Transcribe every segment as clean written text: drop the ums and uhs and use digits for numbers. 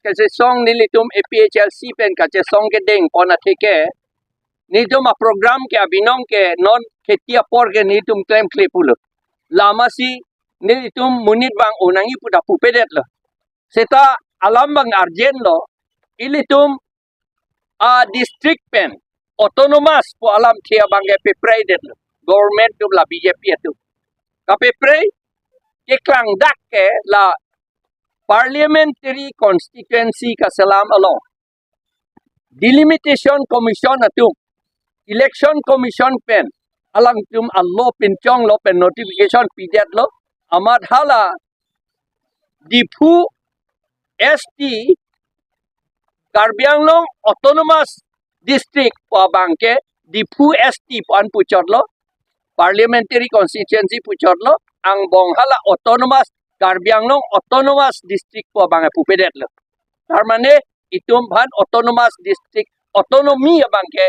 kasi song nilitum APHLC pen kache song ke ding pona theke nitum a program ke abinong ke non khetia por ke nitum claim klepul lama si nilitum munit bang unangi puda pupedet lo seta alam bang arjen lo ilitum a district pen autonomous po alam thia bang ke private lo government tu la BJP tu kape pre ke klang dak ke la parliamentary constituency ka salam along delimitation commission atum election commission pen alang tum allo pinchong lo pen notification pidet lo amad hala dipu ST Karbi Anglong autonomous district po bangke dipu ST po an puchor lo parliamentary constituency puchor lo ang bonghala autonomous Karbi Anglong autonomous district po bang pupedet lo. Tarmane itum bhan autonomous district autonomy bang ke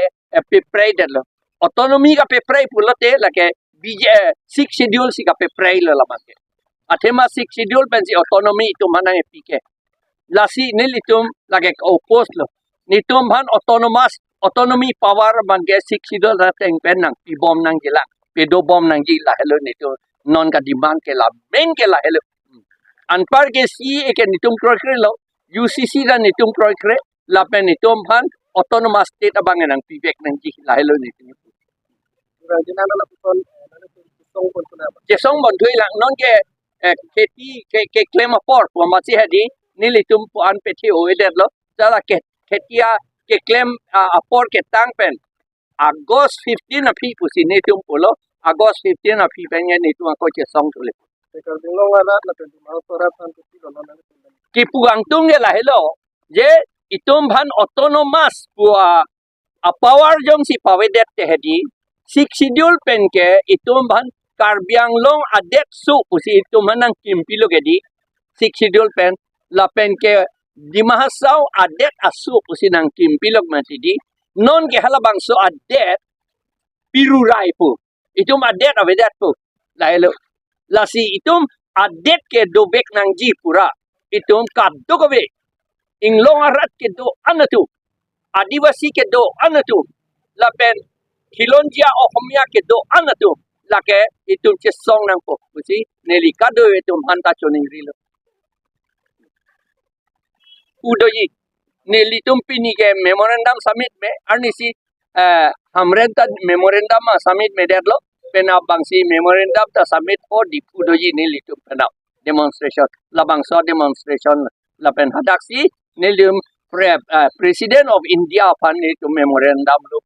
pepreidet lo. Autonomy ka peprei pulote lake BJ 6 schedule si ka peprei lo lamake. Athema 6 schedule ben si autonomy itum bhan epike. Lasi nil itum lake opposed lo. Nitum bhan autonomy power bang ke 6 schedule ra teng pen nang pi bom nang gila. Pedo bom nang gila hello nitu non ka demand ke la main ke la hello. Anpar ke si eke nitum kroikre lo UCC dan nitum kroikre lapen nitum bhan autonomous state abangan ang pibek nang ji lahelo nitum rajana la pun song pun kuna jesong bon thui lang non ke ke claim apor po masi hadi nilitum po an pethi oeder lo jala ke khetia ke claim apor ke tang pen August 15 api pusi nitum polo August 15 api pengen nitum ko jesong tule Kipugang tung la hello je itum bhan autonomous pua a power jong si pawedet te hedi 6 schedule pen ke itum bhan Karbi Anglong adet su usi itum hanang kimpilo gedi 6 schedule pen la pen ke dimahasau adet asu usi nang kimpilog masidi non ke halabang so adet pirurai pu itum adet awedet pu la hello lasi itum adet ke dobek nang ji pura itum kaddo kobe inglong arat ke do anatu adivasi ke do anatu lapen hilonjia ohomia ke do anatu lake itum chesong nang po usi neli kado itum hanta choning rilo udoyi neli tum pini ke memorandum summit me arnisi hamrenta memorandum summit me derlo pena bangsi memorandum ta submit for dipudoji nilitum pena demonstration labang so demonstration lapen hadaksi nilitum president of India pan nilitum memorandum lo